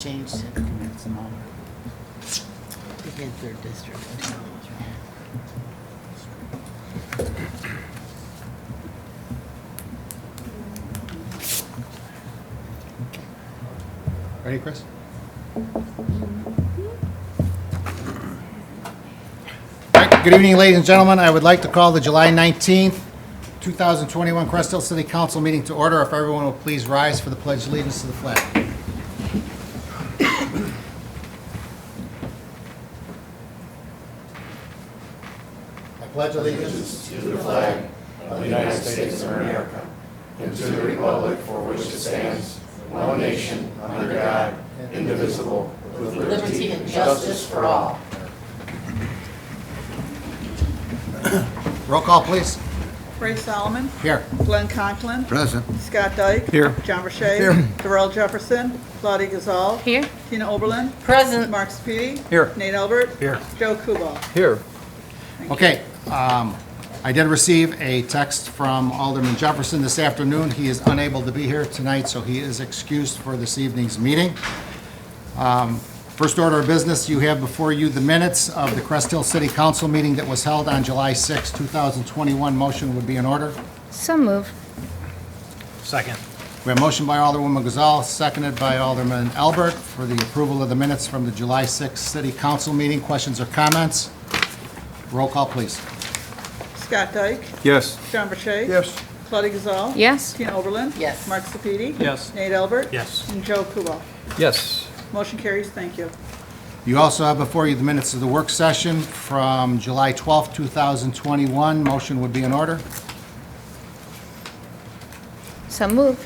Changed it to make it smaller. Again, third district. Ready, Chris? All right, good evening, ladies and gentlemen. I would like to call the July 19th, 2021 Crest Hill City Council meeting to order. If everyone will please rise for the Pledge of Allegiance to the flag. I pledge allegiance to the flag of the United States of America and to the republic for which it stands, one nation, under God, indivisible, with liberty and justice for all. Roll call, please. Ray Solomon. Here. Glenn Conklin. Present. Scott Dyke. Here. John Verche. Here. Darrell Jefferson. Claudia Gazal. Here. Tina Oberlin. Present. Mark Sepiti. Here. Nate Albert. Here. Joe Kubal. Here. Okay, I did receive a text from Alderman Jefferson this afternoon. He is unable to be here tonight, so he is excused for this evening's meeting. First order of business, you have before you the minutes of the Crest Hill City Council meeting that was held on July 6, 2021. Motion would be in order. So move. Second. We have a motion by Alderwoman Gazal, seconded by Alderman Albert for the approval of the minutes from the July 6 City Council meeting. Questions or comments? Roll call, please. Scott Dyke. Yes. John Verche. Yes. Claudia Gazal. Yes. Tina Oberlin. Yes. Mark Sepiti. Yes. Nate Albert. Yes. And Joe Kubal. Yes. Motion carries. Thank you. You also have before you the minutes of the work session from July 12, 2021. Motion would be in order. So move.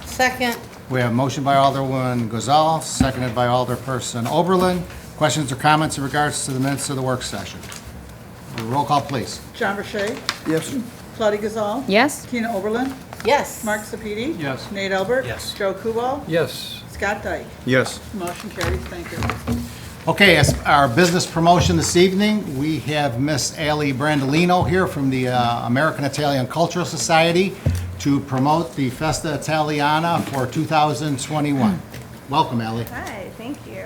Second. We have a motion by Alderwoman Gazal, seconded by Alderperson Oberlin. Questions or comments in regards to the minutes of the work session? Roll call, please. John Verche. Yes. Claudia Gazal. Yes. Tina Oberlin. Yes. Mark Sepiti. Yes. Nate Albert. Yes. Joe Kubal. Yes. Scott Dyke. Yes. Motion carries. Thank you. Okay, as our business promotion this evening, we have Miss Allie Brandolino here from the American Italian Cultural Society to promote the Festa Italiana for 2021. Welcome, Allie. Hi, thank you.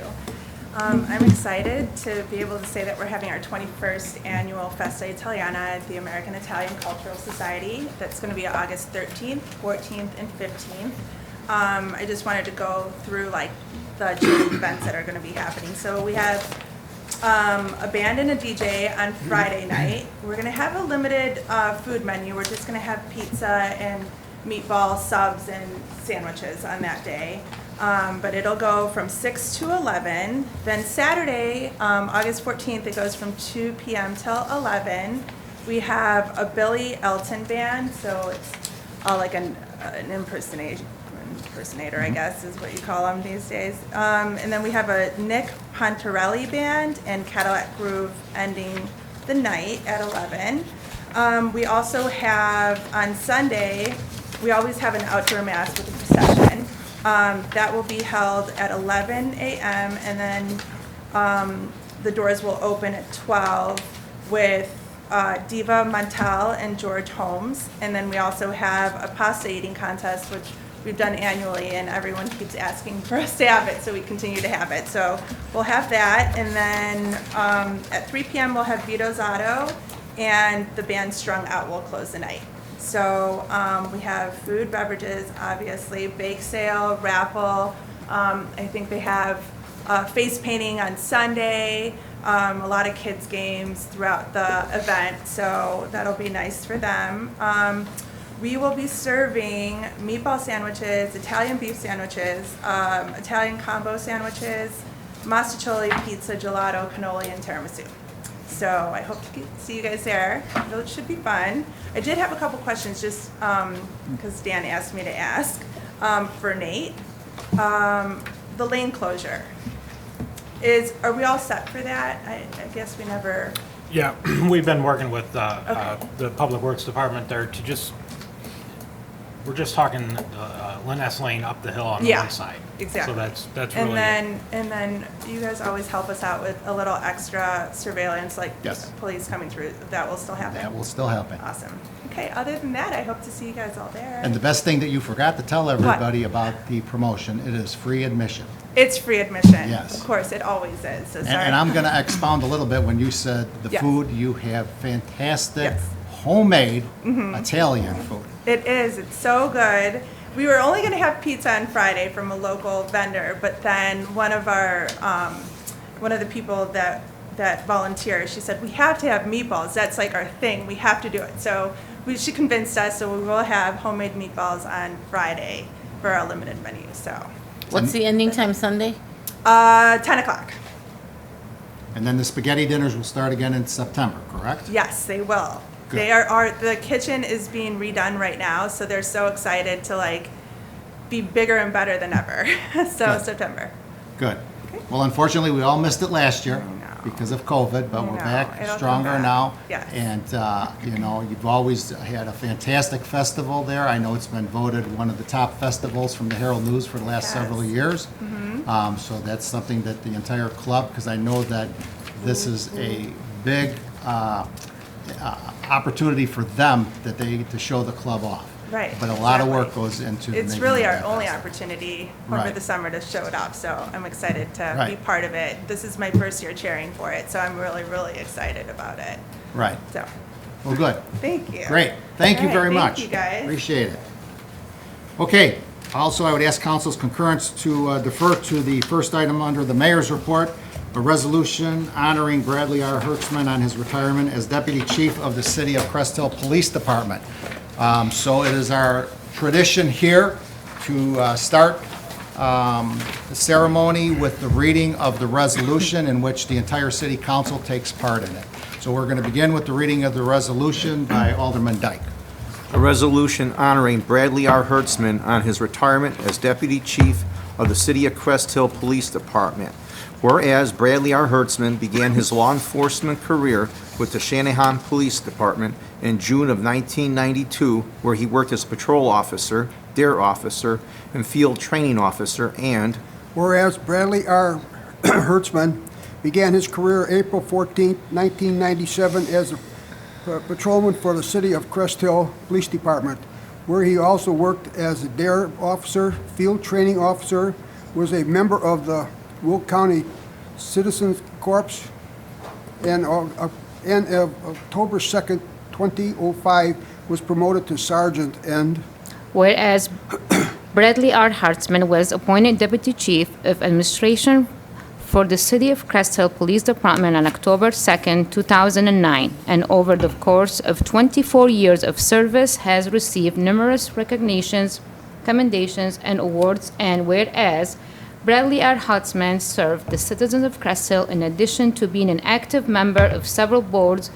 I'm excited to be able to say that we're having our 21st annual Festa Italiana at the American Italian Cultural Society. That's going to be August 13th, 14th, and 15th. I just wanted to go through like the two events that are going to be happening. So we have a band and a DJ on Friday night. We're going to have a limited food menu. We're just going to have pizza and meatball subs and sandwiches on that day. But it'll go from 6 to 11. Then Saturday, August 14th, it goes from 2 p.m. till 11. We have a Billy Elton band, so it's like an impersonator, I guess, is what you call them these days. And then we have a Nick Pontarelli band and Cadillac Groove ending the night at 11. We also have on Sunday, we always have an outdoor mass with a procession. That will be held at 11 a.m. and then the doors will open at 12 with Diva Montal and George Holmes. And then we also have a pasta eating contest, which we've done annually, and everyone keeps asking for us to have it, so we continue to have it. So we'll have that, and then at 3 p.m. we'll have Vito's Auto, and the band Strung Out will close the night. So we have food, beverages, obviously, bake sale, raffle. I think they have face painting on Sunday, a lot of kids' games throughout the event, so that'll be nice for them. We will be serving meatball sandwiches, Italian beef sandwiches, Italian combo sandwiches, mozzarella pizza, gelato, cannoli, and tiramisu. So I hope to see you guys there. It should be fun. I did have a couple questions just because Dan asked me to ask for Nate. The lane closure. Are we all set for that? I guess we never... Yeah, we've been working with the Public Works Department there to just, we're just talking Lynn S. Lane up the hill on the one side. Exactly. So that's really And then you guys always help us out with a little extra surveillance, like Yes. police coming through. That will still happen. That will still happen. Awesome. Okay, other than that, I hope to see you guys all there. And the best thing that you forgot to tell everybody about the promotion, it is free admission. It's free admission. Yes. Of course, it always is, so sorry. And I'm going to expound a little bit when you said the Yes. food, you have fantastic Yes. homemade Italian food. It is. It's so good. We were only going to have pizza on Friday from a local vendor, but then one of the people that volunteers, she said, we have to have meatballs. That's like our thing. We have to do it. So she convinced us, so we will have homemade meatballs on Friday for our limited menu. So What's the ending time Sunday? 10 o'clock. And then the spaghetti dinners will start again in September, correct? Yes, they will. Good. They are the kitchen is being redone right now, so they're so excited to like be bigger and better than ever. So Good. September. Good. Well, unfortunately, we all missed it last year know. because of COVID, but I we're know. back It'll come stronger back. now. Yes. And, you've always had a fantastic festival there. I know it's been voted one of the top festivals from the Herald News for the last Yes. Mm-hmm. several years. So that's something that the entire club, because I know that this is a big opportunity for them to show the club off. Right, But a lot of exactly. work goes into It's making really it our that only festival. opportunity Right. over the summer to show it off, so I'm excited to be Right. part of it. This is my first year chairing for it, so I'm really, really excited about it. Right. So, Well, good. thank you. Great. Thank you All right, very much. Thank you, guys. Appreciate it. Okay, also I would ask council's concurrence to defer to the first item under the mayor's report, a resolution honoring Bradley R. Hertzman on his retirement as Deputy Chief of the City of Crest Hill Police Department. So it is our tradition here to start the ceremony with the reading of the resolution in which the entire city council takes part in it. So we're going to begin with the reading of the resolution by Alderman Dyke. A resolution honoring Bradley R. Hertzman on his retirement as Deputy Chief of the City of Crest Hill Police Department. Whereas Bradley R. Hertzman began his law enforcement career with the Shanahan Police Department in June of 1992, where he worked as patrol officer, dare officer, and field training officer, and Whereas Bradley R. Hertzman began his career April 14, 1997 as a patrolman for the City of Crest Hill Police Department, where he also worked as a dare officer, field training officer, was a member of the Will County Citizens Corps, and of October 2nd, 2005, was promoted to sergeant, and Whereas Bradley R. Hartzman was appointed Deputy Chief of Administration for the City of Crest Hill Police Department on October 2nd, 2009, and over the course of 24 years of service has received numerous recognitions, commendations, and awards, and whereas Bradley R. Hartzman served the citizens of Crest Hill in addition to being an active member of several boards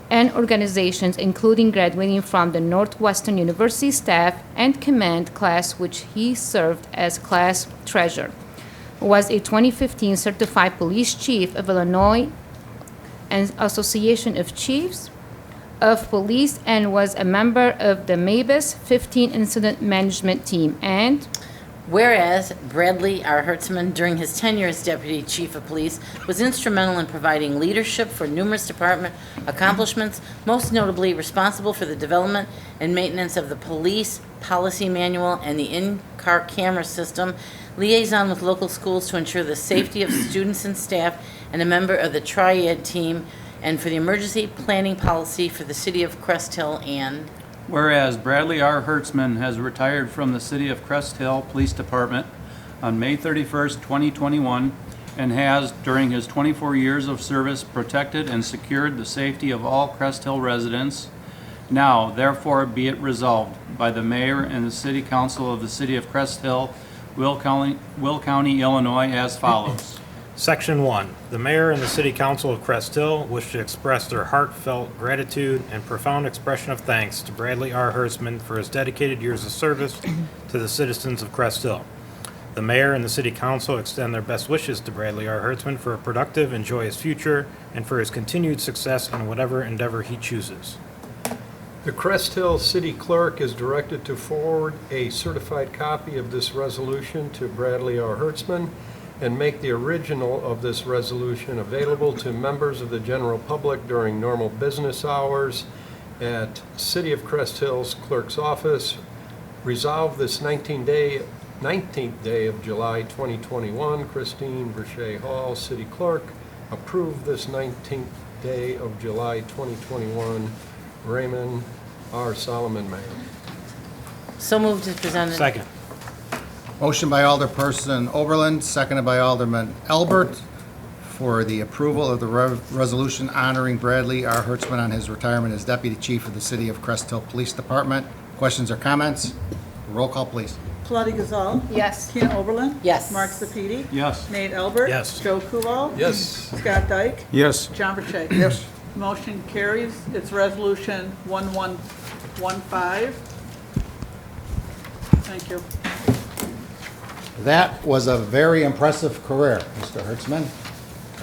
and organizations, including graduating from the Northwestern University staff and command class, which he served as class treasurer, was a 2015 certified police chief of Illinois and Association of Chiefs of Police, and was a member of the MABUS 15 Incident Management Team, and Whereas Bradley R. Hertzman, during his tenure as Deputy Chief of Police, was instrumental in providing leadership for numerous department accomplishments, most notably responsible for the development and maintenance of the police policy manual and the in-car camera system, liaison with local schools to ensure the safety of students and staff, and a member of the Triad team, and for the emergency planning policy for the City of Crest Hill, and Whereas Bradley R. Hertzman has retired from the City of Crest Hill Police Department on May 31st, 2021, and has, during his 24 years of service, protected and secured the safety of all Crest Hill residents. Now, therefore, be it resolved by the Mayor and the City Council of the City of Crest Hill, Will County, Illinois, as follows. Section 1. The mayor and the city council of Crest Hill wish to express their heartfelt gratitude and profound expression of thanks to Bradley R. Hertzman for his dedicated years of service to the citizens of Crest Hill. The mayor and the city council extend their best wishes to Bradley R. Hertzman for a productive and joyous future and for his continued success in whatever endeavor he chooses. The Crest Hill City Clerk is directed to forward a certified copy of this resolution to Bradley R. Hertzman and make the original of this resolution available to members of the general public during normal business hours at City of Crest Hill's Clerk's office. Resolve this 19-day 19th day of July 2021. Christine Verche Hall, City Clerk, approved this 19th day of July 2021. Raymond R. Solomon, Mayor. So moved as presented. Second. Motion by Alderperson Oberlin, seconded by Alderman Albert, for the approval of the resolution honoring Bradley R. Hertzman on his retirement as Deputy Chief of the City of Crest Hill Police Department. Questions or comments? Roll call, please. Claudia Gazal. Yes. Tina Oberlin. Yes. Mark Sepiti. Yes. Nate Albert. Yes. Joe Kubal. Yes. Scott Dyke. Yes. John Burchett. Yes. Motion carries. It's resolution 1115. Thank you. That was a very impressive career, Mr. Hertzman,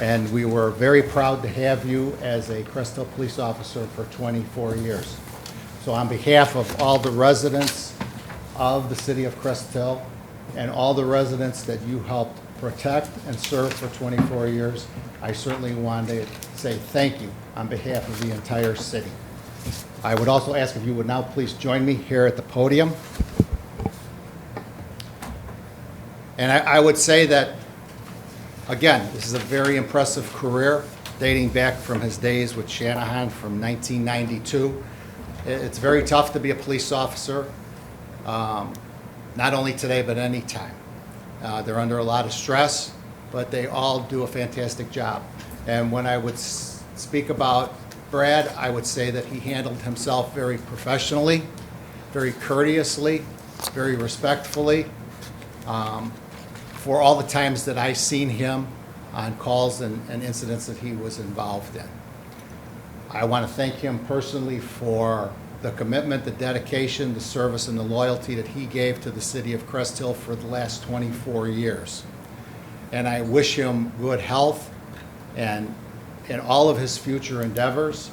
and we were very proud to have you as a Crest Hill police officer for 24 years. So on behalf of all the residents of the city of Crest Hill and all the residents that you helped protect and serve for 24 years, I certainly want to say thank you on behalf of the entire city. I would also ask if you would now please join me here at the podium. And I would say that, again, this is a very impressive career dating back from his days with Shanahan from 1992. It's very tough to be a police officer, not only today, but any time. They're under a lot of stress, but they all do a fantastic job. And when I would speak about Brad, I would say that he handled himself very professionally, very courteously, very respectfully. For all the times that I've seen him on calls and incidents that he was involved in. I want to thank him personally for the commitment, the dedication, the service, and the loyalty that he gave to the city of Crest Hill for the last 24 years. And I wish him good health and in all of his future endeavors.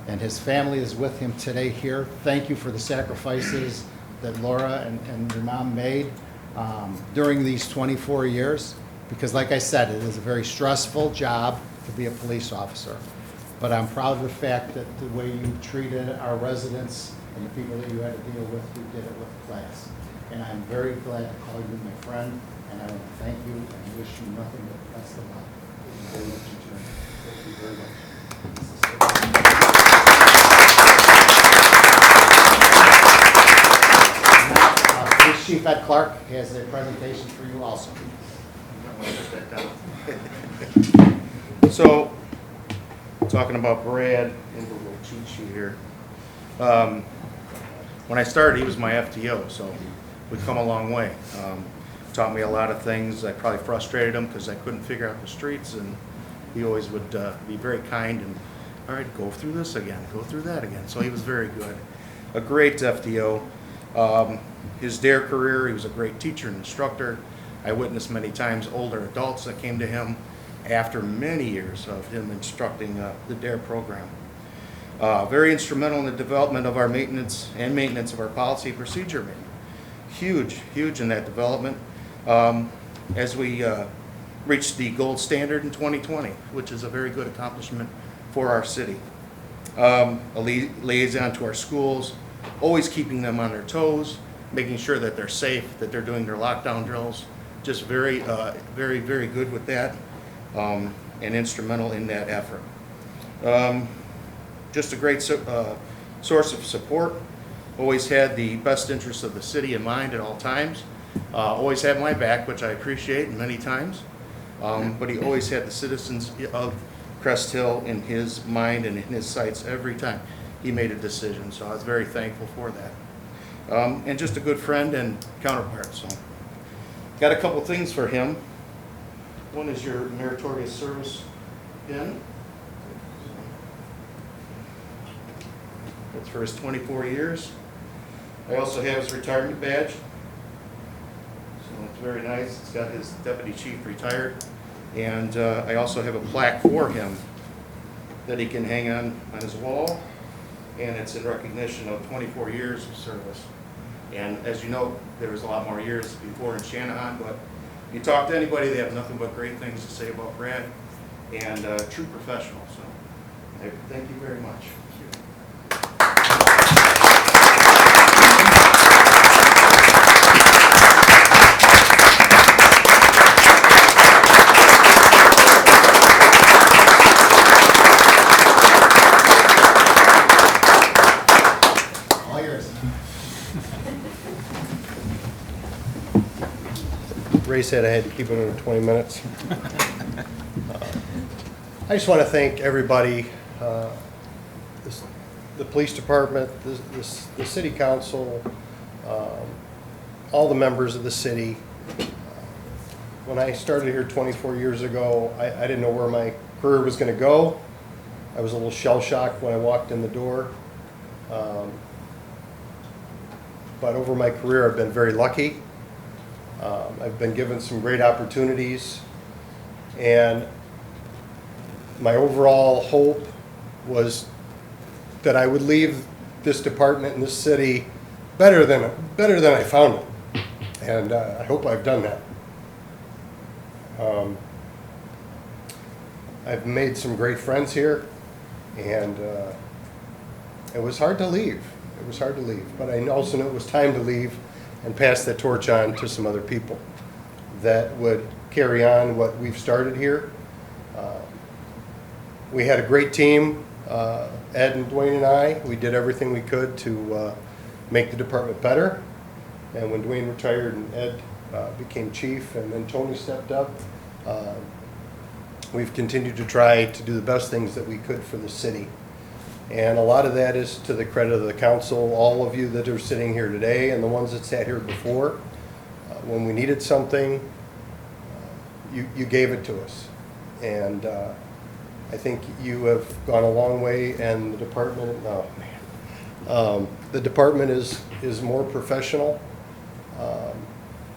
And his family is with him today here. Thank you for the sacrifices that Laura and your mom made during these 24 years, because like I said, it is a very stressful job to be a police officer. But I'm proud of the fact that the way you treated our residents and the people that you had to deal with, you did it with class. And I'm very glad to call you my friend, and I want to thank you and wish you nothing but the best of luck in your future. Thank you very much. Police Chief Ed Clark has a presentation for you also. So, talking about Brad and the little cheat sheet here. When I started, he was my FTO, so we've come a long way. Taught me a lot of things. I probably frustrated him because I couldn't figure out the streets, and he always would be very kind and, all right, go through this again, go through that again. So he was very good. A great FTO. His DARE career, he was a great teacher and instructor. I witnessed many times older adults that came to him after many years of him instructing the DARE program. Very instrumental in the development of our maintenance of our policy procedure manual. Huge in that development as we reached the gold standard in 2020, which is a very good accomplishment for our city. A liaison to our schools, always keeping them on their toes, making sure that they're safe, that they're doing their lockdown drills. Just very good with that, and instrumental in that effort. Just a great source of support. Always had the best interests of the city in mind at all times. Always had my back, which I appreciate many times. But he always had the citizens of Crest Hill in his mind and in his sights every time he made a decision. So I was very thankful for that. And just a good friend and counterpart. So, got a couple things for him. One is your meritorious service pin. That's for his 24 years. I also have his retirement badge. So it's very nice. It's got his deputy chief retired. And I also have a plaque for him that he can hang on his wall. And it's in recognition of 24 years of service. And as you know, there was a lot more years before in Shanahan, but you talk to anybody, they have nothing but great things to say about Brad, and true professional. So thank you very much. Ray said I had to keep it under 20 minutes. I just want to thank everybody, the police department, the city council, all the members of the city. When I started here 24 years ago, I didn't know where my career was going to go. I was a little shell-shocked when I walked in the door. But over my career, I've been very lucky. I've been given some great opportunities. And my overall hope was that I would leave this department in this city better than I found it. And I hope I've done that. I've made some great friends here, and it was hard to leave. It was hard to leave, but I also knew it was time to leave and pass the torch on to some other people that would carry on what we've started here. We had a great team, Ed and Dwayne and I. We did everything we could to make the department better. And when Dwayne retired and Ed became chief and then Tony stepped up, we've continued to try to do the best things that we could for the city. And a lot of that is to the credit of the council, all of you that are sitting here today and the ones that sat here before. When we needed something, you gave it to us. And I think you have gone a long way, and the department, the department is more professional.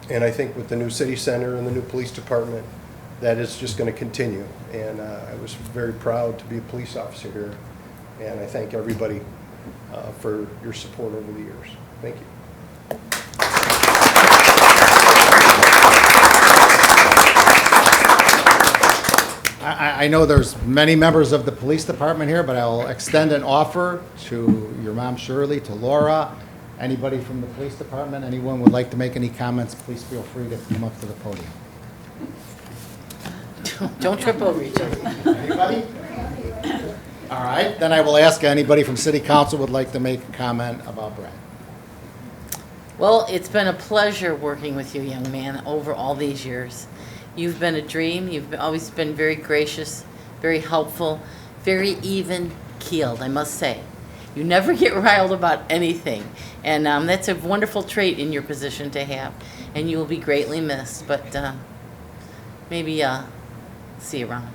And I think with the new city center and the new police department, that is just going to continue. And I was very proud to be a police officer here. And I thank everybody for your support over the years. Thank you. I know there's many members of the police department here, but I'll extend an offer to your mom Shirley, to Laura, anybody from the police department, anyone would like to make any comments, please feel free to come up to the podium. Don't trip over each other. Anybody? All right, then I will ask anybody from city council would like to make a comment about Brad. Well, it's been a pleasure working with you, young man, over all these years. You've been a dream. You've always been very gracious, very helpful, very even-keeled, I must say. You never get riled about anything, and that's a wonderful trait in your position to have, and you will be greatly missed, but maybe see you around.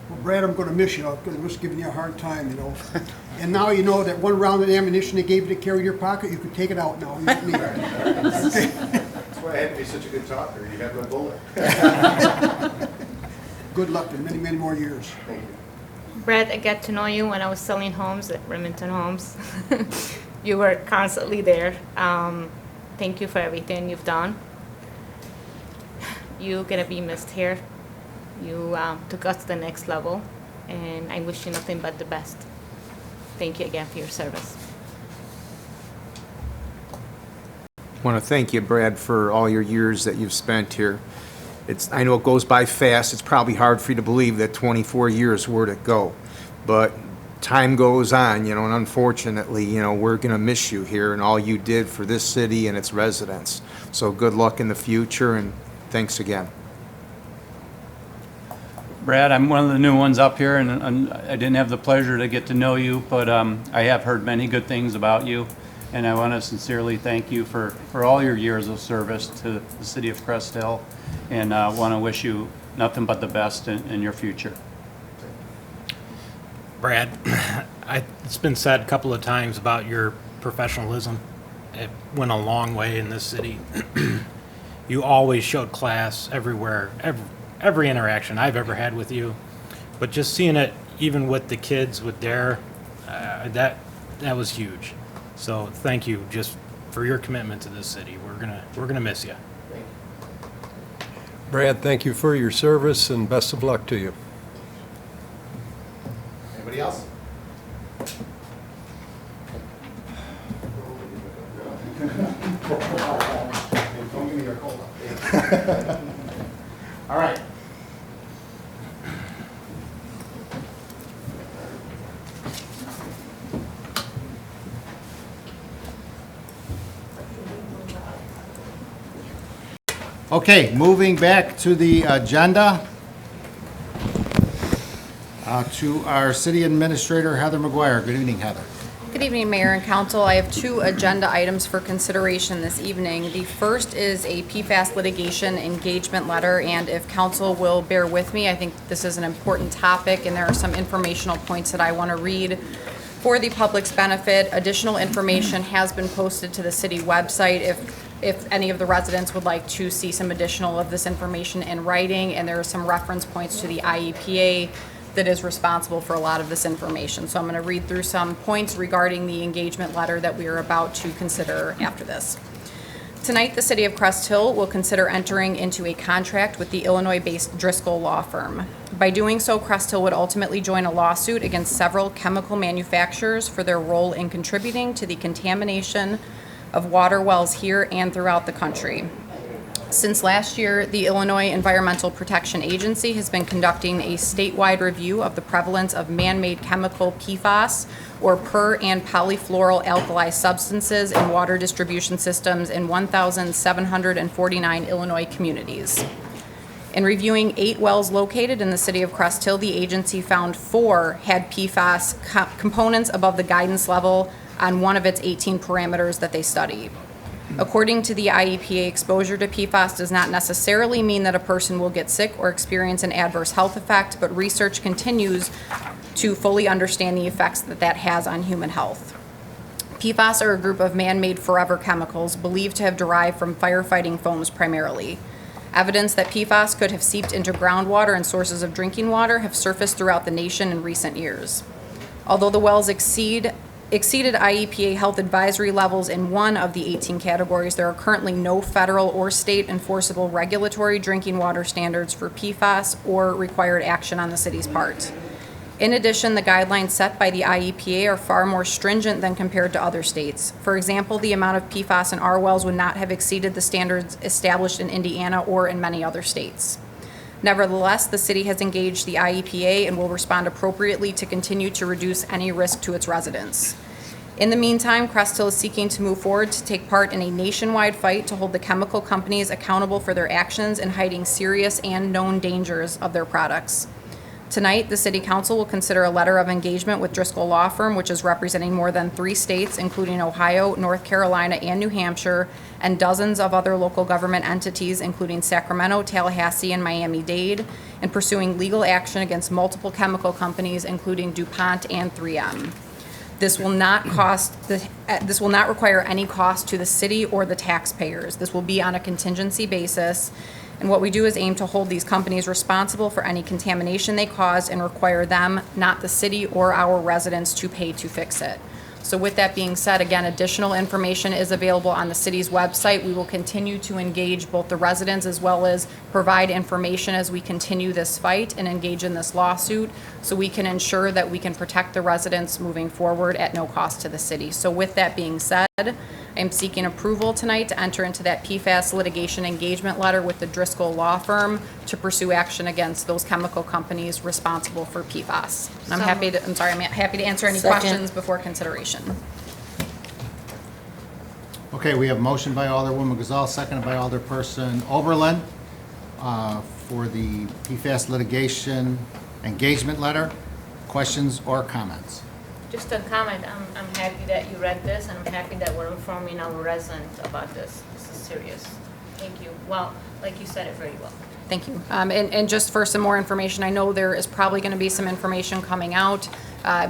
Well, Brad, I'm going to miss you. I'm going to miss giving you a hard time, you know. And now you know that one round of ammunition they gave you to carry in your pocket, you can take it out now. You don't need it. Okay. That's why I had to be such a good talker. You had my bullet. Good luck in many, many more years. Thank you. Brad, I got to know you when I was selling homes at Remington Homes. You were constantly there. Thank you for everything you've done. You're going to be missed here. You took us to the next level, and I wish you nothing but the best. Thank you again for your service. I want to thank you, Brad, for all your years that you've spent here. I know it goes by fast. It's probably hard for you to believe that 24 years were to go. But time goes on, and unfortunately, we're going to miss you here and all you did for this city and its residents. So good luck in the future, and thanks again. Brad, I'm one of the new ones up here, and I didn't have the pleasure to get to know you, but I have heard many good things about you, and I want to sincerely thank you for all your years of service to the city of Crest Hill, and want to wish you nothing but the best in your future. Brad, it's been said a couple of times about your professionalism. It went a long way in this city. You always showed class everywhere, every interaction I've ever had with you. But just seeing it, even with the kids, with Dare, that was huge. So thank you just for your commitment to this city. We're gonna miss you. Brad, thank you for your service and best of luck to you. Anybody else? Don't give me your cola. All right. Okay, moving back to the agenda, to our city administrator, Heather McGuire. Good evening, Heather. Good evening, Mayor and Council. I have two agenda items for consideration this evening. The first is a PFAS litigation engagement letter, and if Council will bear with me, I think this is an important topic, and there are some informational points that I want to read for the public's benefit. Additional information has been posted to the city website if any of the residents would like to see some additional of this information in writing, and there are some reference points to the IEPA that is responsible for a lot of this information. So I'm going to read through some points regarding the engagement letter that we are about to consider after this. Tonight, the City of Crest Hill will consider entering into a contract with the Illinois-based Driscoll law firm. By doing so, Crest Hill would ultimately join a lawsuit against several chemical manufacturers for their role in contributing to the contamination of water wells here and throughout the country. Since last year, the Illinois Environmental Protection Agency has been conducting a statewide review of the prevalence of man-made chemical PFAS, or per- and polyfluoroalkyl substances in water distribution systems in 1,749 Illinois communities. In reviewing 8 wells located in the city of Crest Hill, the agency found 4 had PFAS components above the guidance level on one of its 18 parameters that they studied. According to the IEPA, exposure to PFAS does not necessarily mean that a person will get sick or experience an adverse health effect, but research continues to fully understand the effects that that has on human health. PFAS are a group of man-made forever chemicals believed to have derived from firefighting foams primarily. Evidence that PFAS could have seeped into groundwater and sources of drinking water have surfaced throughout the nation in recent years. Although the wells exceeded IEPA health advisory levels in one of the 18 categories, there are currently no federal or state enforceable regulatory drinking water standards for PFAS or required action on the city's part. In addition, the guidelines set by the IEPA are far more stringent than compared to other states. For example, the amount of PFAS in our wells would not have exceeded the standards established in Indiana or in many other states. Nevertheless, the city has engaged the IEPA and will respond appropriately to continue to reduce any risk to its residents. In the meantime, Crest Hill is seeking to move forward to take part in a nationwide fight to hold the chemical companies accountable for their actions in hiding serious and known dangers of their products. Tonight, the City Council will consider a letter of engagement with Driscoll Law Firm, which is representing more than 3 states, including Ohio, North Carolina, and New Hampshire, and dozens of other local government entities, including Sacramento, Tallahassee, and Miami-Dade, and pursuing legal action against multiple chemical companies, including DuPont and 3M. This will not require any cost to the city or the taxpayers. This will be on a contingency basis. And what we do is aim to hold these companies responsible for any contamination they cause and require them, not the city or our residents, to pay to fix it. So with that being said, again, additional information is available on the city's website. We will continue to engage both the residents as well as provide information as we continue this fight and engage in this lawsuit, so we can ensure that we can protect the residents moving forward at no cost to the city. So with that being said, I'm seeking approval tonight to enter into that PFAS litigation engagement letter with the Driscoll Law Firm to pursue action against those chemical companies responsible for PFAS. And I'm happy to answer any Second. questions before consideration. Okay, we have motion by Alderwoman Gazal, seconded by Alderperson Oberlin for the PFAS litigation engagement letter. Questions or comments? Just a comment, I'm happy that you read this, and I'm happy that we're informing our residents about this. This is serious. Thank you. Well, like you said it very well. Thank you. And just for some more information, I know there is probably going to be some information coming out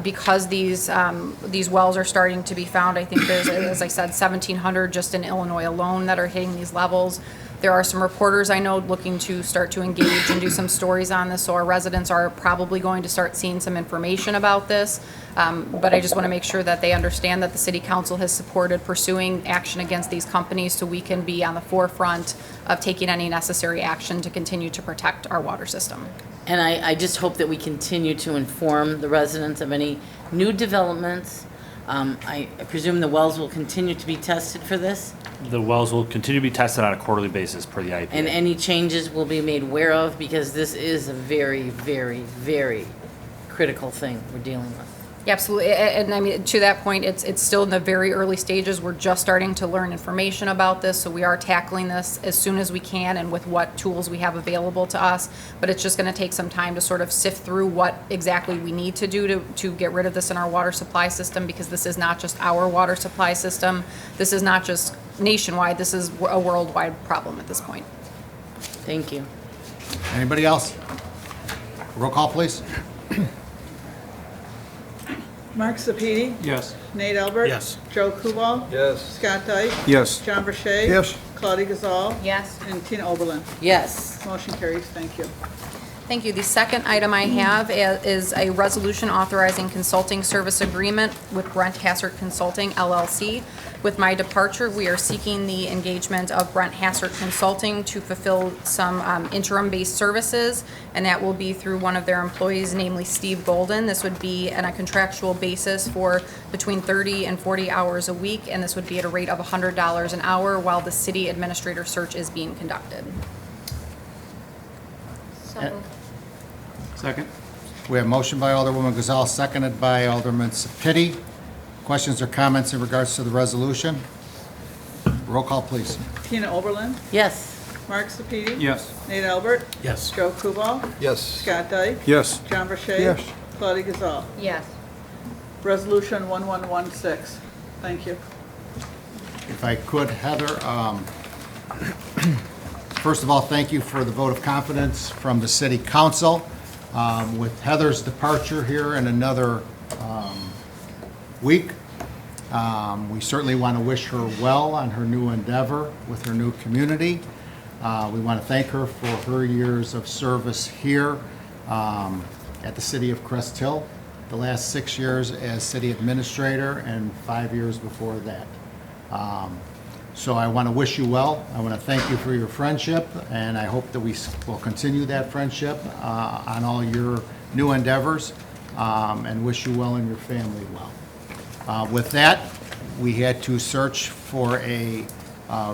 because these wells are starting to be found. I think there's, as I said, 1,700 just in Illinois alone that are hitting these levels. There are some reporters I know looking to start to engage and do some stories on this, so our residents are probably going to start seeing some information about this. But I just want to make sure that they understand that the City Council has supported pursuing action against these companies so we can be on the forefront of taking any necessary action to continue to protect our water system. And I just hope that we continue to inform the residents of any new developments. I presume the wells will continue to be tested for this, The wells will continue to be tested on a quarterly basis per the IEPA. and any changes will be made aware of, because this is a very, very, very critical thing we're dealing with. Yeah, absolutely. And I mean, to that point, it's still in the very early stages. We're just starting to learn information about this, so we are tackling this as soon as we can and with what tools we have available to us. But it's just going to take some time to sort of sift through what exactly we need to do to get rid of this in our water supply system, because this is not just our water supply system. This is not just nationwide. This is a worldwide problem at this point. Thank you. Anybody else? Roll call, please. Mark Sepiti, Yes. Nate Albert. Yes. Joe Kubal. Yes. Scott Dyke. Yes. John Verche. Yes. Claudia Gazal. Yes. And Tina Oberlin. Yes. Motion carries. Thank you. Thank you. The second item I have is a resolution authorizing consulting service agreement with Brent Hassert Consulting LLC. With my departure, we are seeking the engagement of Brent Hassert Consulting to fulfill some interim-based services, and that will be through one of their employees, namely Steve Golden. This would be on a contractual basis for between 30 and 40 hours a week, and this would be at a rate of $100 an hour while the city administrator search is being conducted. Second? We have a motion by Alderwoman Gazal, seconded by Alderman Sapiti. Questions or comments in regards to the resolution? Roll call, please. Tina Oberlin. Yes. Mark Sepiti. Yes. Nate Albert. Yes. Joe Kubal. Yes. Scott Dyke. Yes. John Verche. Yes. Claudia Gazal. Yes. Resolution 1116. Thank you. If I could, Heather, first of all, thank you for the vote of confidence from the city council. With Heather's departure here in another week, we certainly want to wish her well on her new endeavor with her new community. We want to thank her for her years of service here at the city of Crest Hill, the last 6 years as city administrator and 5 years before that. So I want to wish you well. I want to thank you for your friendship, and I hope that we will continue that friendship on all your new endeavors, and wish you well and your family well. With that, we had to search for a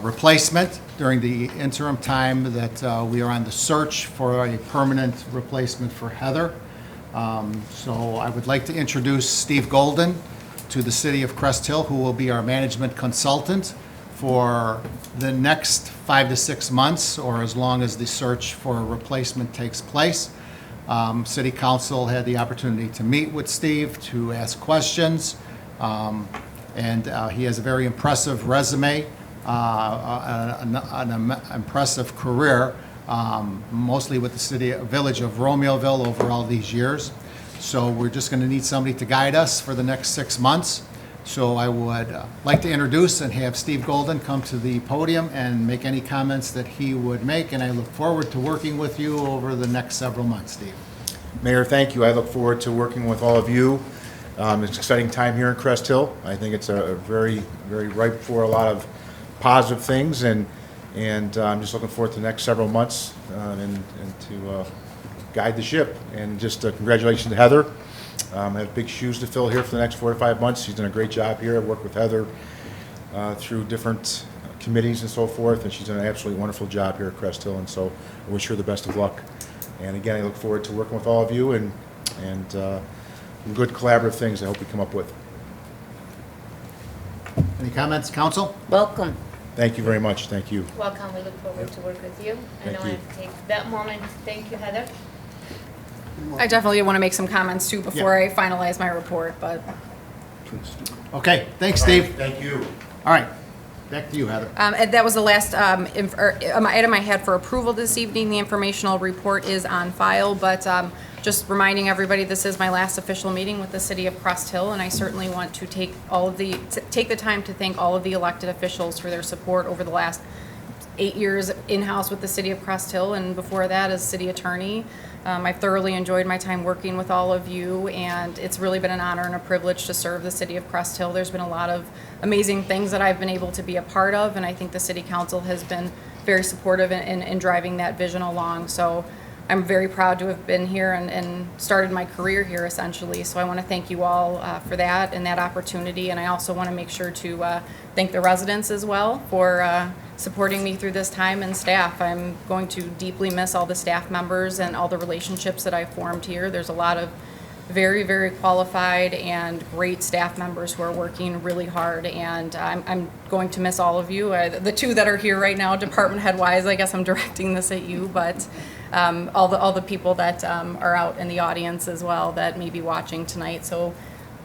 replacement during the interim time that we are on the search for a permanent replacement for Heather. So I would like to introduce Steve Golden to the city of Crest Hill, who will be our management consultant for the next 5 to 6 months, or as long as the search for a replacement takes place. City Council had the opportunity to meet with Steve to ask questions, and he has a very impressive resume, an impressive career, mostly with the village of Romeoville over all these years. So we're just going to need somebody to guide us for the next 6 months. So I would like to introduce and have Steve Golden come to the podium and make any comments that he would make, and I look forward to working with you over the next several months, Steve. Mayor, thank you. I look forward to working with all of you. It's an exciting time here in Crest Hill. I think it's a very, very ripe for a lot of positive things, and I'm just looking forward to the next several months and to guide the ship. And just congratulations to Heather. I have big shoes to fill here for the next 4 to 5 months. She's done a great job here. I've worked with Heather through different committees and so forth, and she's done an absolutely wonderful job here at Crest Hill, and so I wish her the best of luck. And again, I look forward to working with all of you and good collaborative things I hope we come up with. Any comments, council? Welcome. Thank you very much. Thank you. Welcome. We look forward to work with you. And I Thank you. want to take that moment. Thank you, Heather. I definitely want to make some comments too before I finalize my report, but Okay, thanks, Steve. Thank you. All right, back to you, Heather. and that was the last item I had for approval this evening. The informational report is on file, but just reminding everybody, this is my last official meeting with the city of Crest Hill, and I certainly want to take the time to thank all of the elected officials for their support over the last 8 years in-house with the city of Crest Hill, and before that as city attorney. I've thoroughly enjoyed my time working with all of you, and it's really been an honor and a privilege to serve the city of Crest Hill. There's been a lot of amazing things that I've been able to be a part of, and I think the city council has been very supportive in driving that vision along. So I'm very proud to have been here and started my career here essentially. So I want to thank you all for that and that opportunity, and I also want to make sure to thank the residents as well for supporting me through this time, and staff. I'm going to deeply miss all the staff members and all the relationships that I formed here. There's a lot of very, very qualified and great staff members who are working really hard, and I'm going to miss all of you. The two that are here right now, department head wise, I guess I'm directing this at you, but all the people that are out in the audience as well that may be watching tonight. So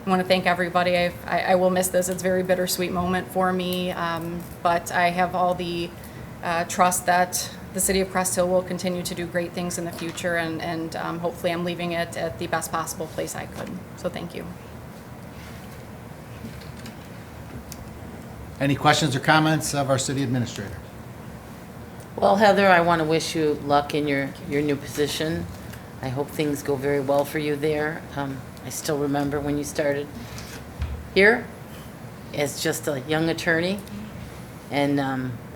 I want to thank everybody. I will miss this. It's a very bittersweet moment for me, but I have all the trust that the city of Crest Hill will continue to do great things in the future, and hopefully I'm leaving it at the best possible place I could. So thank you. Any questions or comments of our city administrator? Well, Heather, I want to wish you luck in your new position. I hope things go very well for you there. I still remember when you started here as just a young attorney, and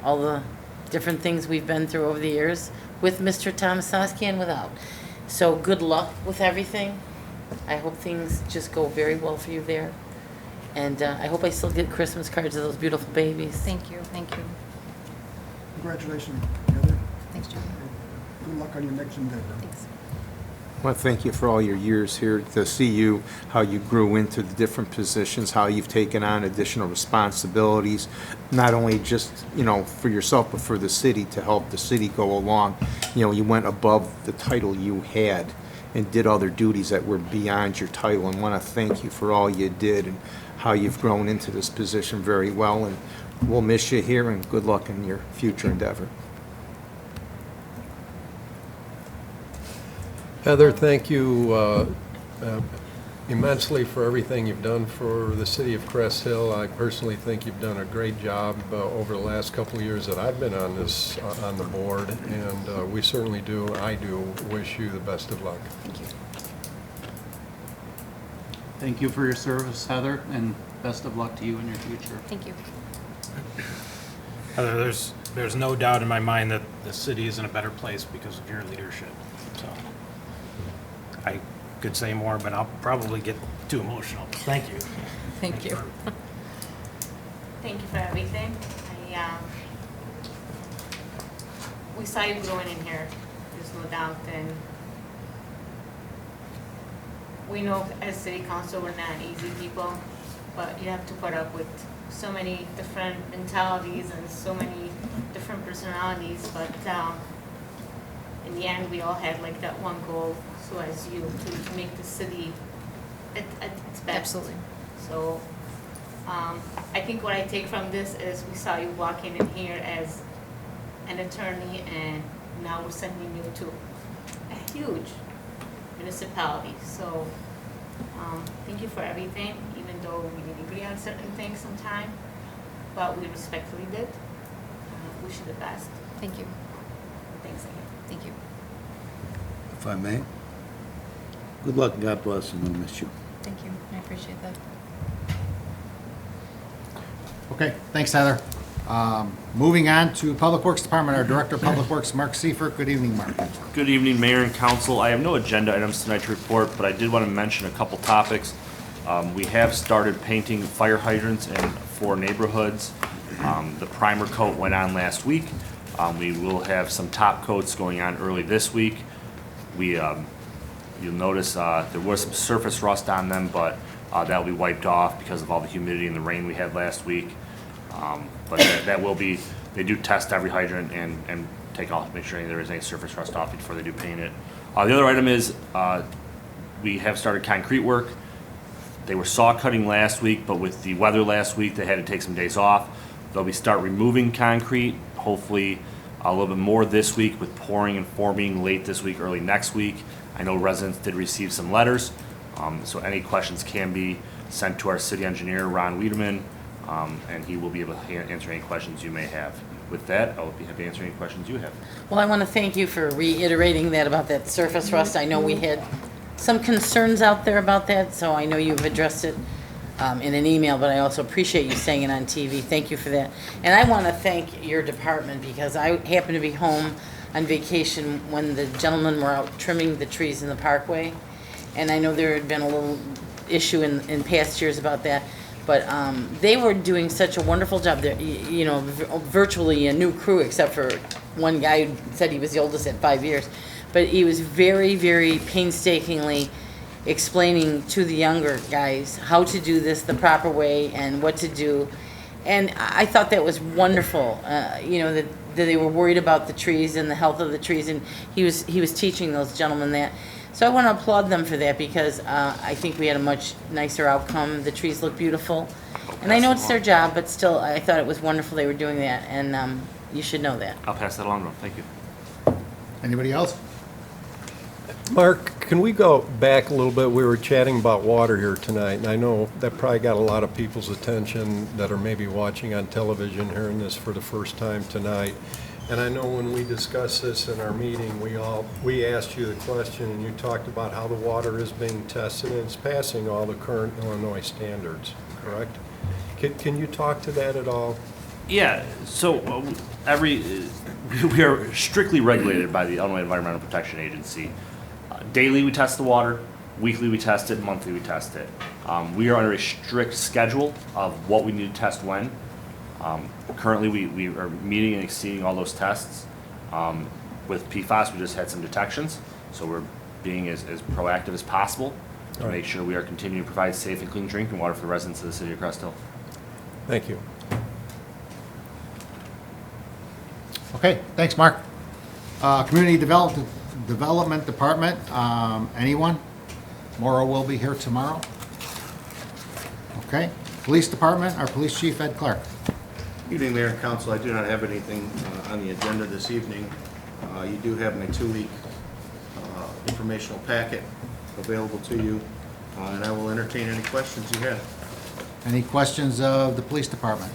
all the different things we've been through over the years with Mr. Tomasoski and without. So good luck with everything. I hope things just go very well for you there. And I hope I still get Christmas cards of those beautiful babies. Thank you. Thank you. Congratulations, Heather. Thanks, John. Good luck on your next endeavor. Thanks. I want to thank you for all your years here, to see you, how you grew into the different positions, how you've taken on additional responsibilities, not only just, for yourself, but for the city, to help the city go along. You went above the title you had and did other duties that were beyond your title, and want to thank you for all you did and how you've grown into this position very well, and we'll miss you here, and good luck in your future endeavor. Heather, thank you immensely for everything you've done for the city of Crest Hill. I personally think you've done a great job over the last couple of years that I've been on the board, and we certainly I do wish you the best of luck. Thank you. Thank you for your service, Heather, and best of luck to you in your future. Thank you. Heather, there's no doubt in my mind that the city is in a better place because of your leadership. So I could say more, but I'll probably get too emotional. Thank you. Thank you. Thank you for everything. We saw you growing in here, there's no doubt, and we know as city council we're not easy people, but you have to put up with so many different mentalities and so many different personalities, but in the end we all had like that one goal, so as you, to make the city at its best. Absolutely. So I think what I take from this is we saw you walking in here as an attorney, and now we're sending you to a huge municipality. So thank you for everything, even though we didn't agree on certain things sometime, but we respectfully did. Wish you the best. Thank you. Thanks again. Thank you. If I may. Good luck, God bless, and we'll miss you. Thank you. I appreciate that. Okay, thanks, Heather. Moving on to Public Works Department, our Director of Public Works, Mark Seifert. Good evening, Mark. Good evening, Mayor and Council. I have no agenda items tonight to report, but I did want to mention a couple topics. We have started painting fire hydrants in 4 neighborhoods. The primer coat went on last week. We will have some top coats going on early this week. You'll notice there was some surface rust on them, but that will be wiped off because of all the humidity and the rain we had last week. But that will be, they do test every hydrant and take off, make sure there is any surface rust off before they do paint it. The other item is we have started concrete work. They were saw cutting last week, but with the weather last week, they had to take some days off. They'll start removing concrete, hopefully a little bit more this week, with pouring and forming late this week, early next week. I know residents did receive some letters, so any questions can be sent to our city engineer, Ron Wiedemann, and he will be able to answer any questions you may have. With that, I will be happy to answer any questions you have. Well, I want to thank you for reiterating that about that surface rust. I know we had some concerns out there about that, so I know you've addressed it in an email, but I also appreciate you saying it on TV. Thank you for that. And I want to thank your department, because I happened to be home on vacation when the gentlemen were out trimming the trees in the parkway. And I know there had been a little issue in past years about that, but they were doing such a wonderful job. They're, virtually a new crew, except for one guy who said he was the oldest at 5 years. But he was very, very painstakingly explaining to the younger guys how to do this the proper way and what to do. And I thought that was wonderful, that they were worried about the trees and the health of the trees, and he was teaching those gentlemen that. So I want to applaud them for that, because I think we had a much nicer outcome. The trees look beautiful. And I know it's their job, but still, I thought it was wonderful they were doing that, and you should know that. I'll pass that along, Ron. Thank you. Anybody else? Mark, can we go back a little bit? We were chatting about water here tonight, and I know that probably got a lot of people's attention that are maybe watching on television, hearing this for the first time tonight. And I know when we discussed this in our meeting, we asked you the question, and you talked about how the water is being tested, and it's passing all the current Illinois standards, correct? Can you talk to that at all? Yeah, so we are strictly regulated by the Illinois Environmental Protection Agency. Daily we test the water, weekly we test it, monthly we test it. We are under a strict schedule of what we need to test when. Currently we are meeting and exceeding all those tests. With PFAS we just had some detections, so we're being as proactive as possible to make sure we are continuing to provide safe and clean drinking water for the residents of the city of Crest Hill. Thank you. Okay, thanks, Mark. Community Development Department, anyone? Maura will be here tomorrow. Okay. Police Department, our Police Chief, Ed Clerk. Evening, Mayor and Council. I do not have anything on the agenda this evening. You do have my 2-week informational packet available to you, and I will entertain any questions you have. Any questions of the Police Department?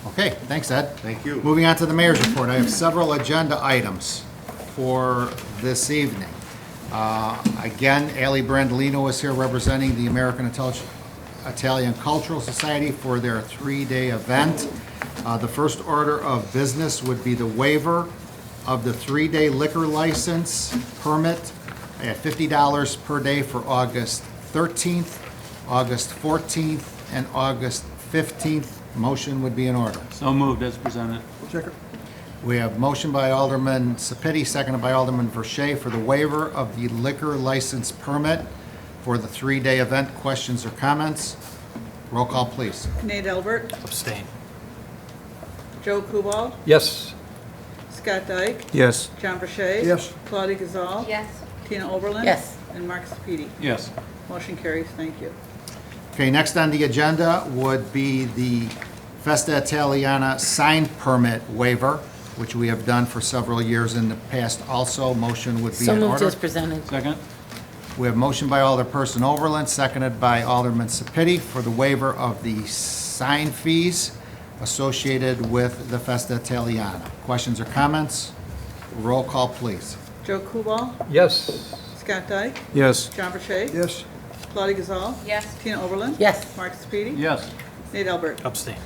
Okay, thanks, Ed. Thank you. Moving on to the Mayor's report. I have several agenda items for this evening. Again, Ali Brandolino is here representing the American Italian Cultural Society for their 3-day event. The first order of business would be the waiver of the 3-day liquor license permit at $50 per day for August 13th, August 14th, and August 15th. Motion would be in order. So moved as presented. Second. We have motion by Alderman Sapiti, seconded by Alderman Verche for the waiver of the liquor license permit for the 3-day event. Questions or comments? Roll call, please. Nate Albert, Abstain. Joe Kubal, Yes. Scott Dyke, Yes. John Verche. Yes. Claudia Gazal. Yes. Tina Oberlin. Yes. And Mark Sepiti. Yes. Motion carries. Thank you. Okay, next on the agenda would be the Festa Italiana sign permit waiver, which we have done for several years in the past also. Motion would be So in moved order. as presented. Second? We have motion by Alderperson Overland, seconded by Alderman Sapiti for the waiver of the sign fees associated with the Festa Italiana. Questions or comments? Roll call, please. Joe Kubal, Yes. Scott Dyke, Yes. John Verche. Yes. Claudia Gazal. Yes. Tina Oberlin. Yes. Mark Sepiti. Yes. Nate Albert. Abstain.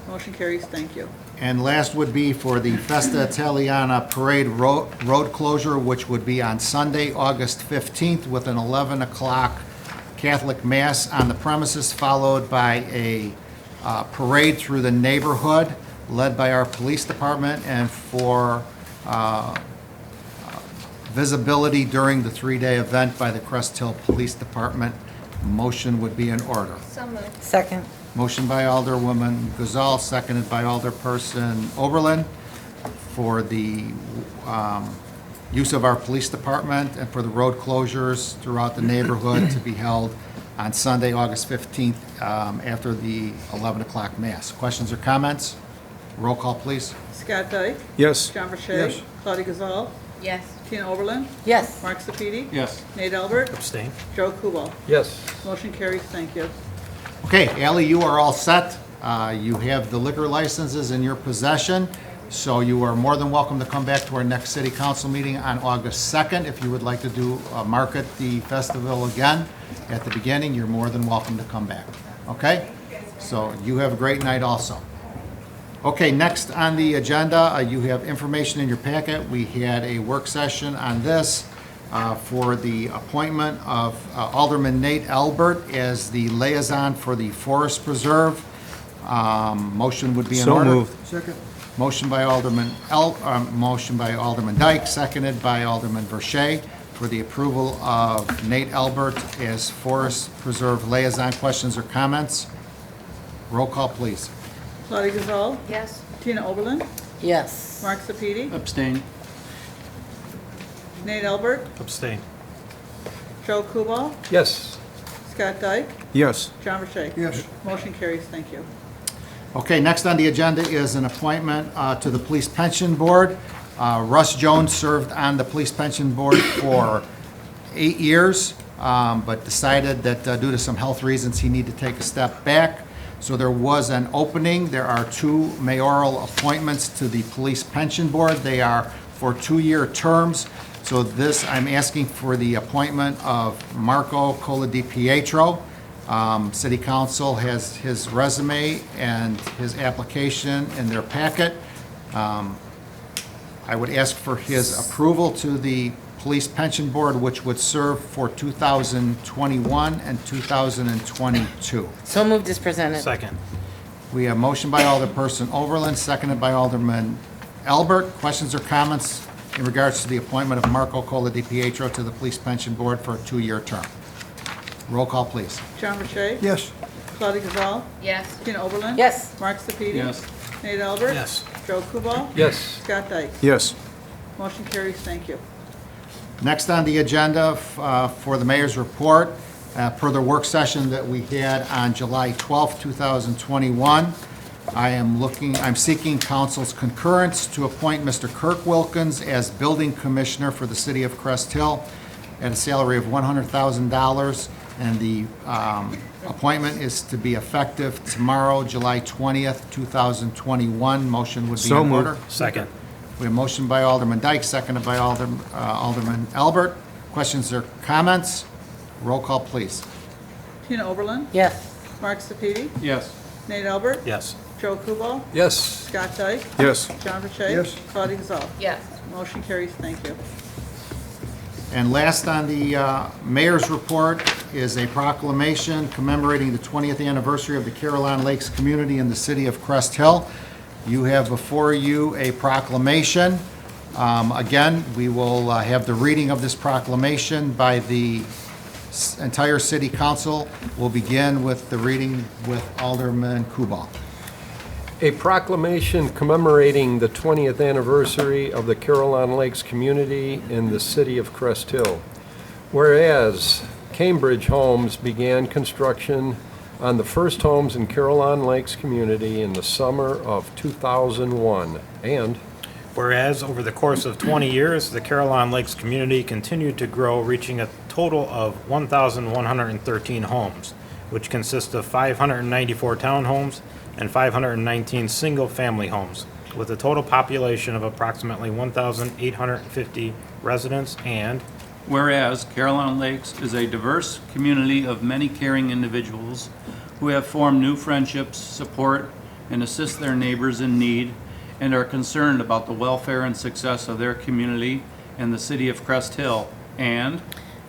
Motion carries. Thank you. And last would be for the Festa Italiana Parade road closure, which would be on Sunday, August 15th, with an 11 o'clock Catholic Mass on the premises, followed by a parade through the neighborhood, led by our police department, and for visibility during the 3-day event by the Crest Hill Police Department. Motion would be in order. So moved. Second. Motion by Alderwoman Gazal, seconded by Alderperson Oberlin for the use of our police department and for the road closures throughout the neighborhood to be held on Sunday, August 15th, after the 11 o'clock Mass. Questions or comments? Roll call, please. Scott Dyke, Yes. John Verche. Yes. Claudia Gazal, Yes. Tina Oberlin, Yes. Mark Sepiti. Yes. Nate Albert, Abstain. Joe Kubal. Yes. Motion carries. Thank you. Okay, Ally, you are all set. You have the liquor licenses in your possession, so you are more than welcome to come back to our next city council meeting on August 2nd. If you would like to do market the festival again at the beginning, you're more than welcome to come back. Okay? So you have a great night also. Okay, next on the agenda, you have information in your packet. We had a work session on this for the appointment of Alderman Nate Albert as the liaison for the Forest Preserve. Motion would be in So order. moved. Second. Motion by Alderman Dyke, seconded by Alderman Verche for the approval of Nate Albert as Forest Preserve Liaison. Questions or comments? Roll call, please. Claudia Gazal, Yes. Tina Oberlin, Yes. Mark Sepiti, Abstain. Nate Albert, Abstain. Joe Kubal, Yes. Scott Dyke, Yes. John Vercheek. Yes. Motion carries. Thank you. Okay, next on the agenda is an appointment to the Police Pension Board. Russ Jones served on the Police Pension Board for 8 years, but decided that due to some health reasons, he needed to take a step back. So there was an opening. There are 2 mayoral appointments to the Police Pension Board. They are for 2-year terms. So this, I'm asking for the appointment of Marco Coladipietro. City Council has his resume and his application in their packet. I would ask for his approval to the Police Pension Board, which would serve for 2021 and 2022. So moved as presented. Second. We have motion by Alderperson Overland, seconded by Alderman Albert. Questions or comments in regards to the appointment of Marco Coladipietro to the Police Pension Board for a 2-year term? Roll call, please. John Vercheek, Yes. Claudia Gazal, Yes. Tina Oberlin, Yes. Mark Sepiti, Yes. Nate Albert, Yes. Joe Kubal, Yes. Scott Dyke. Yes. Motion carries. Thank you. Next on the agenda for the mayor's report, per the work session that we had on July 12th, 2021, I'm seeking council's concurrence to appoint Mr. Kirk Wilkins as building commissioner for the city of Crest Hill at a salary of $100,000, and the appointment is to be effective tomorrow, July 20th, 2021. Motion would be So in moved. order. Second. We have motion by Alderman Dyke, seconded by Alderman Albert. Questions or comments? Roll call, please. Tina Oberlin, Yes. Mark Sepiti, Yes. Nate Albert, Yes. Joe Kubal, Yes. Scott Dyke, Yes. John Vercheek. Yes. Claudia Gazal. Yes. Motion carries. Thank you. And last on the mayor's report is a proclamation commemorating the 20th anniversary of the Caroline Lakes community in the city of Crest Hill. You have before you a proclamation. Again, we will have the reading of this proclamation by the entire city council. We'll begin with the reading with Alderman Kubal. A proclamation commemorating the 20th anniversary of the Caroline Lakes community in the city of Crest Hill. Whereas Cambridge Homes began construction on the first homes in Caroline Lakes community in the summer of 2001. And Whereas over the course of 20 years, the Caroline Lakes community continued to grow, reaching a total of 1,113 homes, which consist of 594 townhomes and 519 single-family homes, with a total population of approximately 1,850 residents. And Whereas Caroline Lakes is a diverse community of many caring individuals who have formed new friendships, support, and assist their neighbors in need, and are concerned about the welfare and success of their community and the city of Crest Hill. And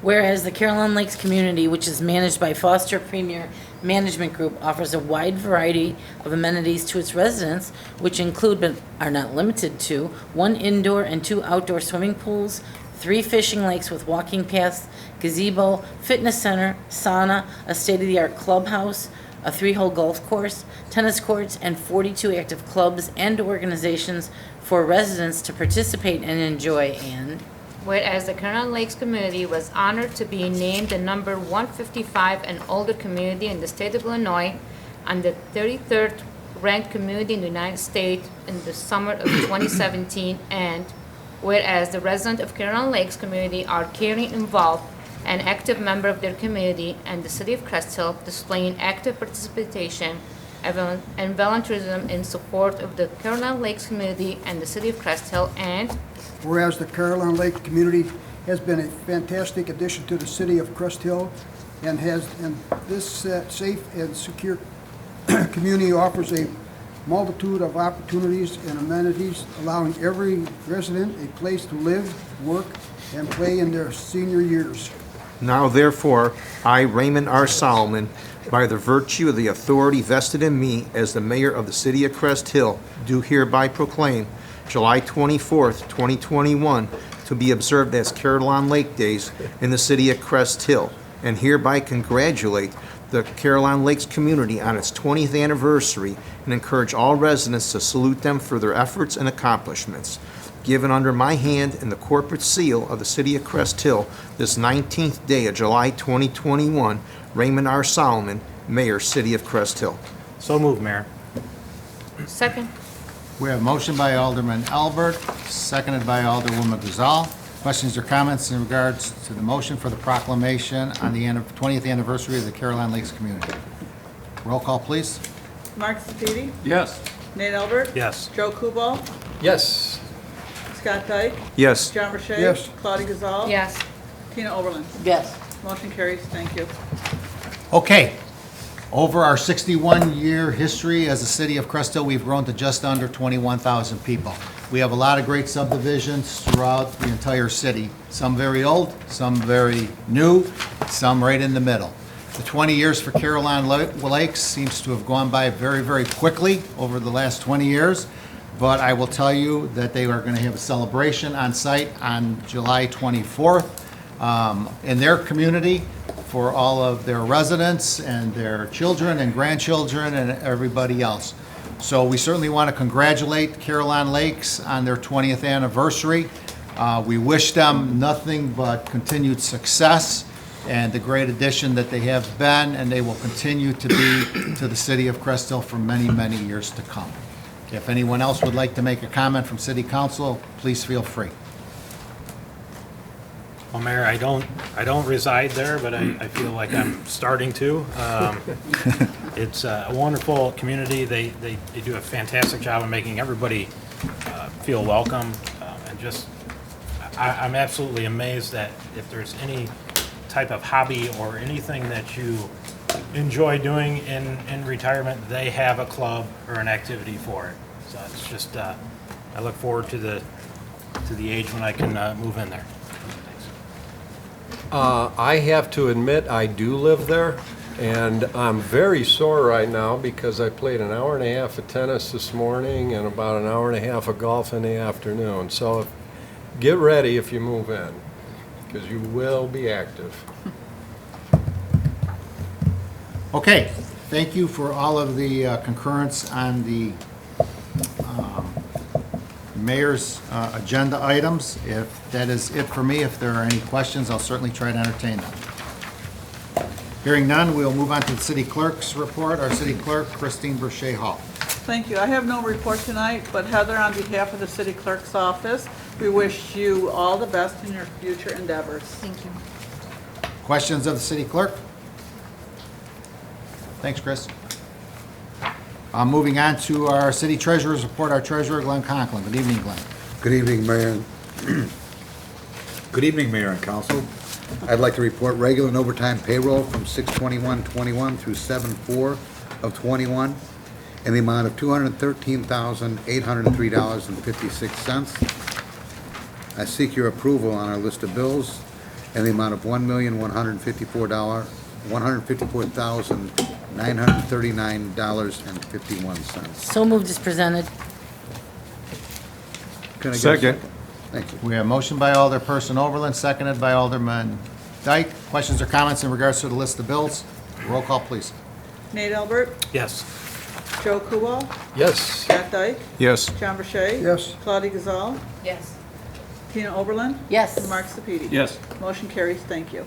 Whereas the Caroline Lakes community, which is managed by Foster Premier Management Group, offers a wide variety of amenities to its residents, which include but are not limited to 1 indoor and 2 outdoor swimming pools, 3 fishing lakes with walking paths, gazebo, fitness center, sauna, a state-of-the-art clubhouse, a 3-hole golf course, tennis courts, and 42 active clubs and organizations for residents to participate and enjoy. And Whereas the Caroline Lakes community was honored to be named the number 155 and older community in the state of Illinois and the 33rd ranked community in the United States in the summer of 2017. And whereas the residents of Caroline Lakes community are caring, involved, an active member of their community, and the city of Crest Hill displaying active participation and volunteerism in support of the Caroline Lakes community and the city of Crest Hill. And Whereas the Caroline Lake community has been a fantastic addition to the city of Crest Hill, and this safe and secure community offers a multitude of opportunities and amenities, allowing every resident a place to live, work, and play in their senior years. Now therefore, I, Raymond R. Solomon, by the virtue of the authority vested in me as the mayor of the city of Crest Hill, do hereby proclaim July 24th, 2021 to be observed as Caroline Lake Days in the city of Crest Hill, and hereby congratulate the Caroline Lakes community on its 20th anniversary and encourage all residents to salute them for their efforts and accomplishments. Given under my hand and the corporate seal of the city of Crest Hill this 19th day of July 2021, Raymond R. Solomon, Mayor, City of Crest Hill. So moved, Mayor. Second. We have a motion by Alderman Albert, seconded by Alderwoman Gazal. Questions or comments in regards to the motion for the proclamation on the 20th anniversary of the Caroline Lakes community? Roll call, please. Mark Sepiti, Yes. Nate Albert, Yes. Joe Kubal, Yes. Scott Dyke, Yes. John Burchett. Yes. Claudia Gazal. Yes. Tina Oberlin. Yes. Motion carries, thank you. Okay. Over our 61-year history as a city of Crest Hill, we've grown to just under 21,000 people. We have a lot of great subdivisions throughout the entire city, some very old, some very new, some right in the middle. The 20 years for Caroline Lakes seems to have gone by very, very quickly over the last 20 years, but I will tell you that they are going to have a celebration on site on July 24th in their community for all of their residents and their children and grandchildren and everybody else. So we certainly want to congratulate Caroline Lakes on their 20th anniversary. We wish them nothing but continued success and the great addition that they have been, and they will continue to be to the city of Crest Hill for many, many years to come. If anyone else would like to make a comment from City Council, please feel free. Well, Mayor, I don't reside there, but I feel like I'm starting to. It's a wonderful community. They do a fantastic job of making everybody feel welcome. And just, I'm absolutely amazed that if there's any type of hobby or anything that you enjoy doing in retirement, they have a club or an activity for it. So it's just, I look forward to the age when I can move in there. I have to admit, I do live there, and I'm very sore right now because I played an hour and a half of tennis this morning and about an hour and a half of golf in the afternoon. So get ready if you move in, because you will be active. Okay, thank you for all of the concurrence on the mayor's agenda items. If that is it for me, if there are any questions, I'll certainly try to entertain them. Hearing none, we'll move on to the city clerk's report. Our city clerk, Christine Burchett Hall. Thank you. I have no report tonight, but Heather, on behalf of the city clerk's office, we wish you all the best in your future endeavors. Thank you. Questions of the city clerk? Thanks, Chris. Moving on to our city treasurer's report, our treasurer, Glenn Conklin. Good evening, Glenn. Good evening, Mayor. Good evening, Mayor and Council. I'd like to report regular and overtime payroll from 6/21/21 through 7/4 of '21 in the amount of $213,803.56. I seek your approval on our list of bills in the amount of $1,154,939.51. So moved as presented. Can I get a Second. Thank you. We have motion by Alderperson Overland, seconded by Alderman Dyke. Questions or comments in regards to the list of bills? Roll call, please. Nate Albert, Yes. Joe Kubal, Yes. Scott Dyke, Yes. John Burchett. Yes. Claudia Gazal, Yes. Tina Oberlin, Yes. and Mark Sepiti. Yes. Motion carries, thank you.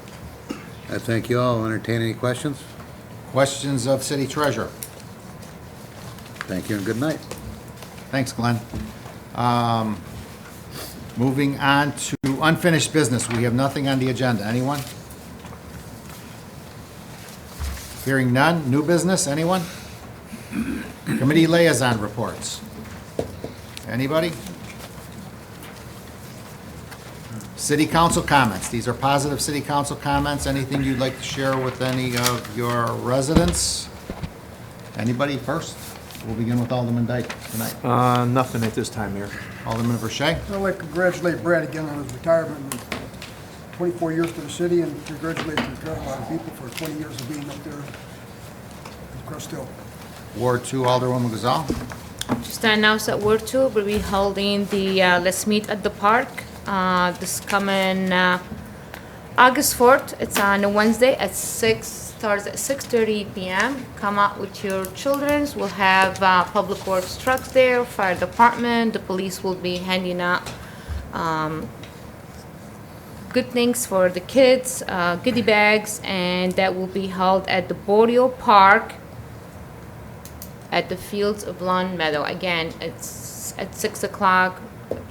I thank you all. Entertain any questions? Questions of city treasurer? Thank you and good night. Thanks, Glenn. Moving on to unfinished business. We have nothing on the agenda. Anyone? Hearing none. New business, anyone? Committee liaison reports. Anybody? City council comments. These are positive city council comments. Anything you'd like to share with any of your residents? Anybody first? We'll begin with Alderman Dyke tonight. Nothing at this time, Mayor. Alderman Verche? I'd like to congratulate Brad again on his retirement. 24 years to the city, and congratulate the Carolina people for 20 years of being up there in Crest Hill. Ward 2, Alderwoman Gazal. Just to announce that Ward 2 will be holding the Let's Meet at the Park this coming August 4th. It's on a Wednesday at 6:30 p.m. Come out with your children. We'll have Public Works trucks there, fire department, the police will be handing out good things for the kids, goodie bags, and that will be held at the Boreal Park at the Fields of Lawn Meadow. Again, it's at 6 o'clock.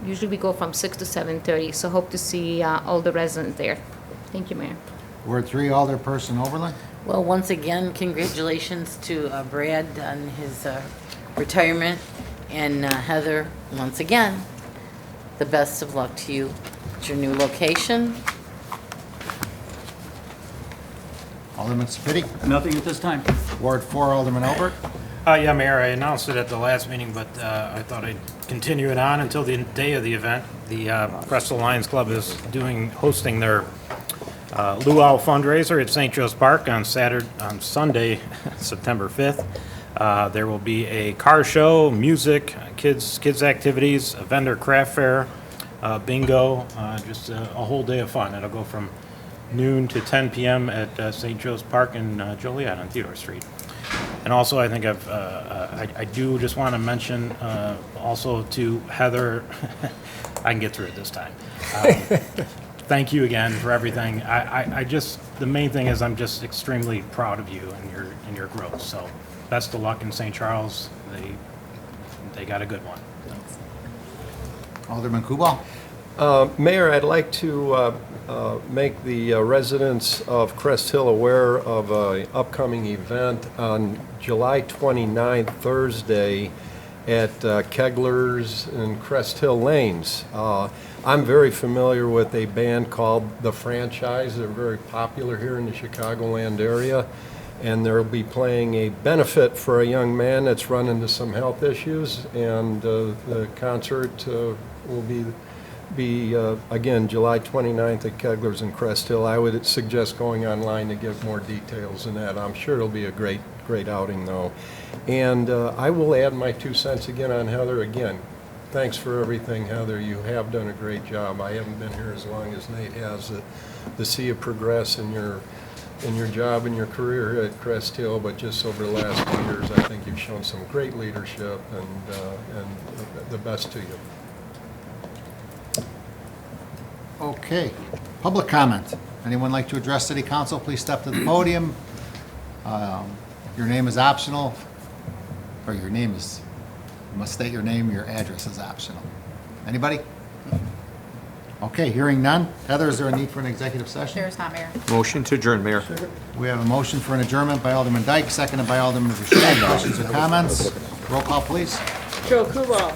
Usually we go from 6 to 7:30, so hope to see all the residents there. Thank you, Mayor. Ward 3, Alderperson Oberlin. Well, once again, congratulations to Brad on his retirement, and Heather, once again, the best of luck to you at your new location. Alderman Sapiti. Nothing at this time. Ward 4, Alderman Albert. Yeah, Mayor, I announced it at the last meeting, but I thought I'd continue it on until the day of the event. The Crest Hill Lions Club is hosting their luau fundraiser at St. Joe's Park on Sunday, September 5th. There will be a car show, music, kids activities, a vendor craft fair, bingo, just a whole day of fun. It'll go from noon to 10 p.m. at St. Joe's Park in Joliet on Theodore Street. And also, I think I do just want to mention also to Heather, I can get through it this time. Thank you again for everything. The main thing is I'm just extremely proud of you and your growth. So best of luck in St. Charles. They got a good one. Alderman Kubal. Mayor, I'd like to make the residents of Crest Hill aware of an upcoming event on July 29th, Thursday, at Kegler's and Crest Hill Lanes. I'm very familiar with a band called The Franchise. They're very popular here in the Chicagoland area, and they'll be playing a benefit for a young man that's run into some health issues, and the concert will be again, July 29th at Kegler's in Crest Hill. I would suggest going online to get more details in that. I'm sure it'll be a great outing, though. And I will add my 2 cents again on Heather. Again, thanks for everything, Heather. You have done a great job. I haven't been here as long as Nate has to see you progress in your job and your career here at Crest Hill, but just over the last 2 years, I think you've shown some great leadership, and the best to you. Okay, public comment. Anyone like to address City Council, please step to the podium. Your name is optional, or you must state your name, your address is optional. Anybody? Okay, hearing none. Heather, is there a need for an executive session? There is not, Mayor. Motion to adjourn, Mayor. We have a motion for an adjournment by Alderman Dyke, seconded by Alderman Verstegen. Questions or comments? Roll call, please. Joe Kubal.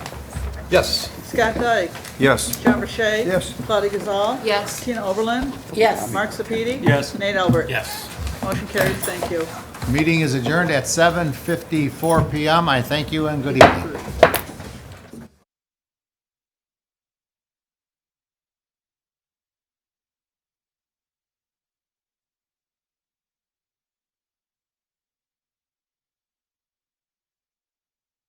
Yes. Scott Dyke. Yes. John Verche. Yes. Claudia Gazal. Yes. Tina Oberlin. Yes. Mark Sepiti. Yes. Nate Albert. Yes. Motion carries. Thank you. Meeting is adjourned at 7:54 p.m. I thank you and good evening.